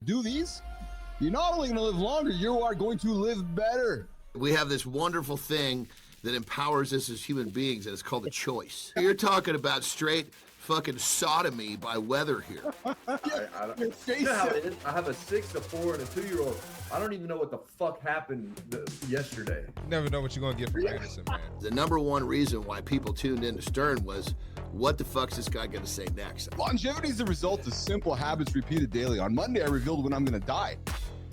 do these, you're not only going to live longer, you are going to live better. We have this wonderful thing that empowers us as human beings, and it's called a choice. You're talking about straight fucking sodomy by weather here. I have a 6, a 4, and a 2-year-old. I don't even know what the fuck happened yesterday. You never know what you're going to get from Anderson, man. The number one reason why people tuned into Stern was, what the fuck's this guy going to say next? Longevity is the result of simple habits repeated daily. On Monday, I revealed when I'm going to die.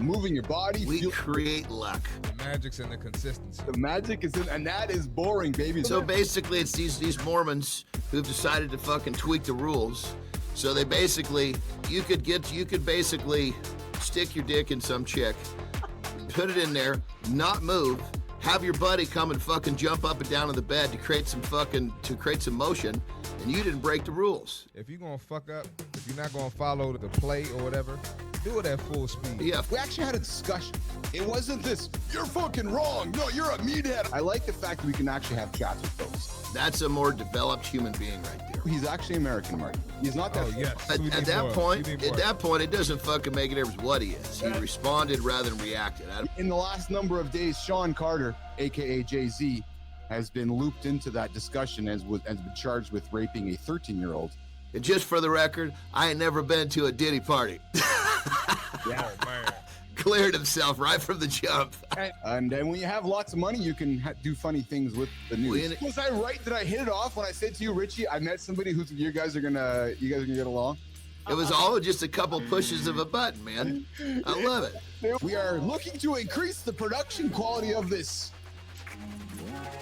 Moving your body. We create luck. The magic's in the consistency. The magic is in, and that is boring, baby. So basically, it's these Mormons who've decided to fucking tweak the rules. So they basically, you could basically stick your dick in some chick, put it in there, not move, have your buddy come and fucking jump up and down on the bed to create some motion, and you didn't break the rules. If you're going to fuck up, if you're not going to follow the play or whatever, do it at full speed. Yeah. We actually had a discussion. It wasn't this, you're fucking wrong. No, you're a meathead. I like the fact that we can actually have chats with folks. That's a more developed human being right there. He's actually American, Mark. He's not that. Oh, yes. At that point, it doesn't fucking make a difference what he is. He responded rather than reacted. In the last number of days, Sean Carter, a.k.a. Jay-Z, has been looped into that discussion as been charged with raping a 13-year-old. And just for the record, I ain't never been to a Diddy party. Yeah, oh, man. Cleared himself right from the jump. And then when you have lots of money, you can do funny things with the news. Was I right that I hit it off when I said to you, Richie, I met somebody who you guys are gonna get along? It was all just a couple pushes of a button, man. I love it. We are looking to increase the production quality of this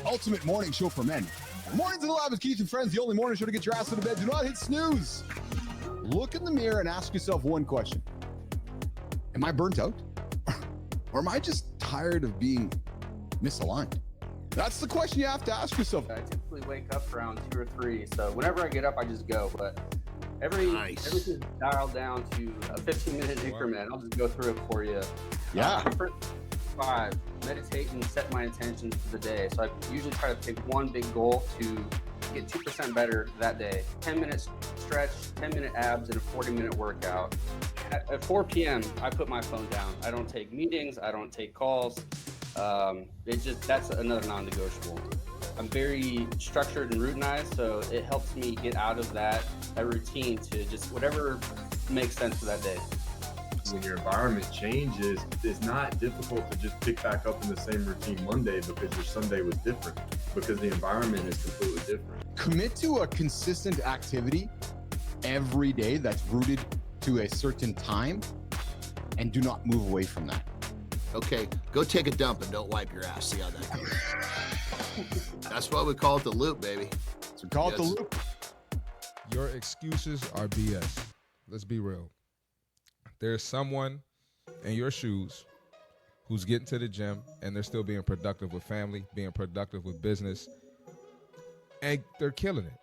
ultimate morning show for men. Mornings in the Lab with Keith and Friends, the only morning show to get your ass out of bed. Do not hit snooze. Look in the mirror and ask yourself one question. Am I burnt out? Or am I just tired of being misaligned? That's the question you have to ask yourself. I typically wake up around 2 or 3, so whenever I get up, I just go. But everything's dialed down to a 15-minute increment. I'll just go through it for you. Yeah. First 5, meditate and set my intentions for the day. So I usually try to pick one big goal to get 2% better that day. 10 minutes stretch, 10-minute abs, and a 40-minute workout. At 4 p.m., I put my phone down. I don't take meetings. I don't take calls. That's another non-negotiable. I'm very structured and routinized, so it helps me get out of that routine to just whatever makes sense for that day. When your environment changes, it's not difficult to just pick back up in the same routine Monday because your Sunday was different, because the environment is completely different. Commit to a consistent activity every day that's rooted to a certain time, and do not move away from that. Okay, go take a dump and don't wipe your ass. See how that goes. That's why we call it the loop, baby. So call it the loop. Your excuses are BS. Let's be real. There's someone in your shoes who's getting to the gym and they're still being productive with family, being productive with business, and they're killing it.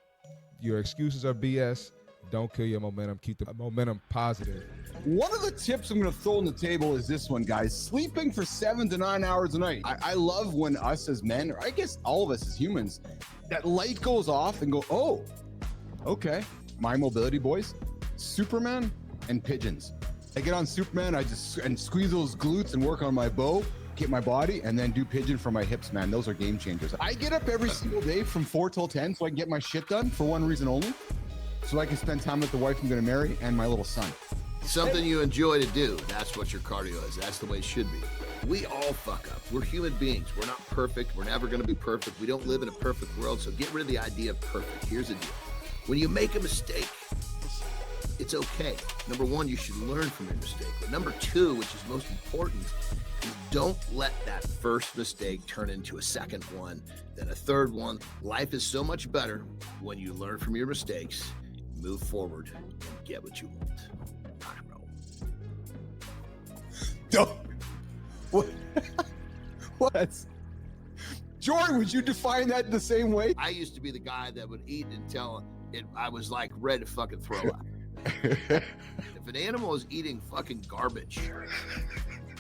Your excuses are BS. Don't kill your momentum. Keep the momentum positive. One of the tips I'm going to throw on the table is this one, guys. Sleeping for 7 to 9 hours a night. I love when us as men, or I guess all of us as humans, that light goes off and go, oh, okay. My mobility boys, Superman and pigeons. I get on Superman, I just squeeze those glutes and work on my bow, get my body, and then do pigeon for my hips, man. Those are game changers. I get up every single day from 4 till 10 so I can get my shit done for one reason only. So I can spend time with the wife I'm going to marry and my little son. Something you enjoy to do. That's what your cardio is. That's the way it should be. We all fuck up. We're human beings. We're not perfect. We're never going to be perfect. We don't live in a perfect world, so get rid of the idea of perfect. Here's the deal. When you make a mistake, it's okay. Number 1, you should learn from your mistake. But number 2, which is most important, is don't let that first mistake turn into a second one, then a third one. Life is so much better when you learn from your mistakes, move forward, and get what you want. What? Jory, would you define that the same way? I used to be the guy that would eat until I was like ready to fucking throw up. If an animal is eating fucking garbage,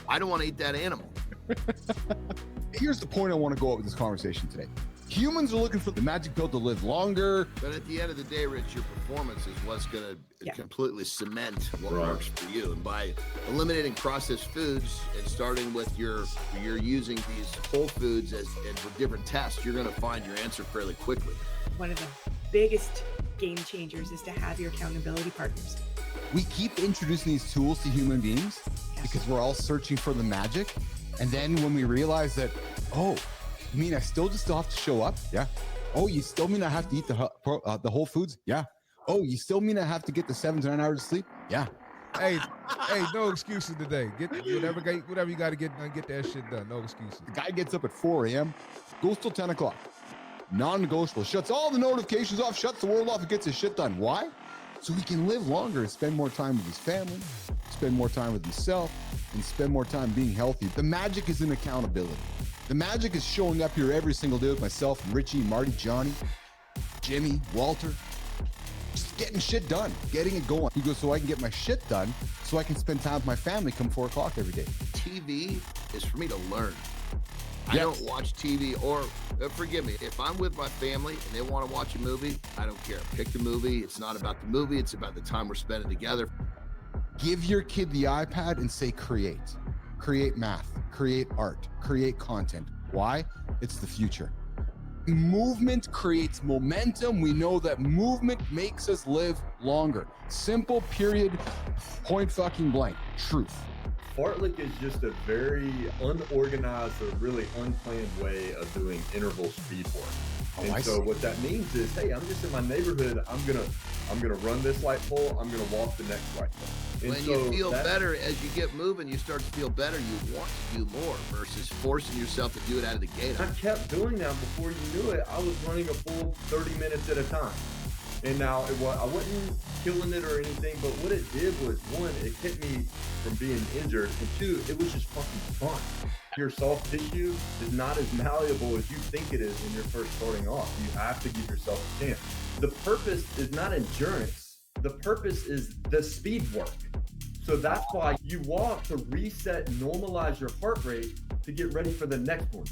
I don't want to eat that animal. Here's the point I want to go up with this conversation today. Humans are looking for the magic pill to live longer. But at the end of the day, Rich, your performance is what's going to completely cement what works for you. And by eliminating processed foods and starting with you're using these whole foods and for different tests, you're going to find your answer fairly quickly. One of the biggest game changers is to have your accountability partners. We keep introducing these tools to human beings because we're all searching for the magic. And then when we realize that, oh, you mean I still have to show up? Yeah. Oh, you still mean I have to eat the whole foods? Yeah. Oh, you still mean I have to get the 7 to 9 hours of sleep? Yeah. Hey, no excuses today. Get whatever you got to get done. Get that shit done. No excuses. The guy gets up at 4 a.m., goes till 10 o'clock. Non-negotiable. Shuts all the notifications off, shuts the world off, and gets his shit done. Why? So he can live longer and spend more time with his family, spend more time with himself, and spend more time being healthy. The magic is in accountability. The magic is showing up here every single day with myself, and Richie, Marty, Johnny, Jimmy, Walter. Just getting shit done, getting it going. He goes, so I can get my shit done, so I can spend time with my family come 4 o'clock every day. TV is for me to learn. I don't watch TV or, forgive me, if I'm with my family and they want to watch a movie, I don't care. Pick the movie. It's not about the movie. It's about the time we're spending together. Give your kid the iPad and say create. Create math, create art, create content. Why? It's the future. Movement creates momentum. We know that movement makes us live longer. Simple, period, point fucking blank. Truth. Fartlek is just a very unorganized or really unplanned way of doing interval speed work. And so what that means is, hey, I'm just in my neighborhood. I'm gonna run this light pole. I'm gonna walk the next light pole. And when you feel better as you get moving, you start to feel better. You want to do more versus forcing yourself to do it out of the gate. I kept doing that before you knew it. I was running a full 30 minutes at a time. And now I wasn't killing it or anything, but what it did was, one, it kept me from being injured, and two, it was just fucking fun. Your soft tissue is not as malleable as you think it is when you're first starting off. You have to give yourself a chance. The purpose is not endurance. The purpose is the speed work. So that's why you walk to reset, normalize your heart rate to get ready for the next one.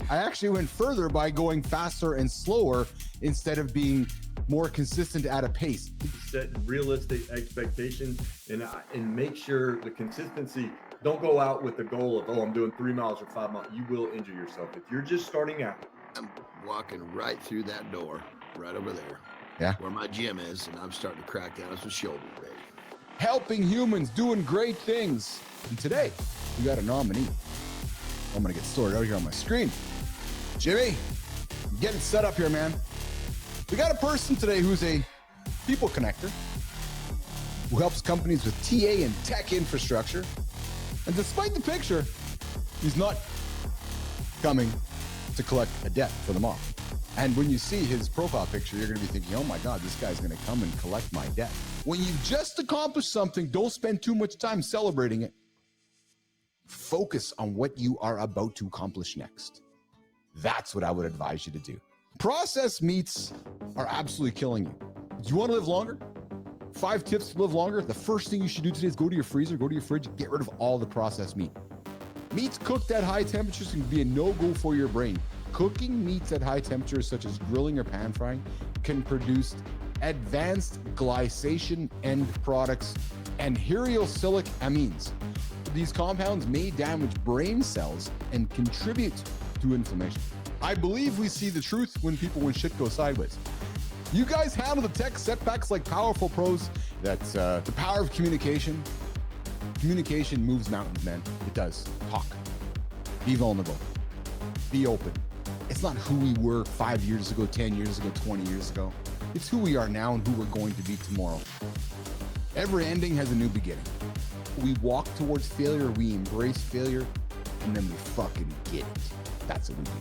I actually went further by going faster and slower instead of being more consistent at a pace. Set realistic expectations and make sure the consistency. Don't go out with the goal of, I'm doing 3 miles or 5 miles. You will injure yourself. If you're just starting out. I'm walking right through that door, right over there. Yeah. Where my gym is, and I'm starting to crack down as a shoulder ready. Helping humans, doing great things. And today, we got a nominee. I'm gonna get sorted out here on my screen. Jimmy, get it set up here, man. We got a person today who's a people connector, who helps companies with TA and tech infrastructure. And despite the picture, he's not coming to collect a debt for the mob. And when you see his profile picture, you're gonna be thinking, oh my God, this guy's gonna come and collect my debt. When you've just accomplished something, don't spend too much time celebrating it. Focus on what you are about to accomplish next. That's what I would advise you to do. Processed meats are absolutely killing you. Do you want to live longer? 5 tips to live longer. The first thing you should do today is go to your freezer, go to your fridge, get rid of all the processed meat. Meats cooked at high temperatures can be a no-go for your brain. Cooking meats at high temperatures, such as grilling or pan frying, can produce advanced glycation end products and hydroxylic amines. These compounds may damage brain cells and contribute to inflammation. I believe we see the truth when shit goes sideways. You guys handle the tech setbacks like powerful pros. That's the power of communication. Communication moves mountains, man. It does. Talk. Be vulnerable. Be open. It's not who we were 5 years ago, 10 years ago, 20 years ago. It's who we are now and who we're going to be tomorrow. Every ending has a new beginning. We walk towards failure, we embrace failure, and then we fucking get it. That's what we do.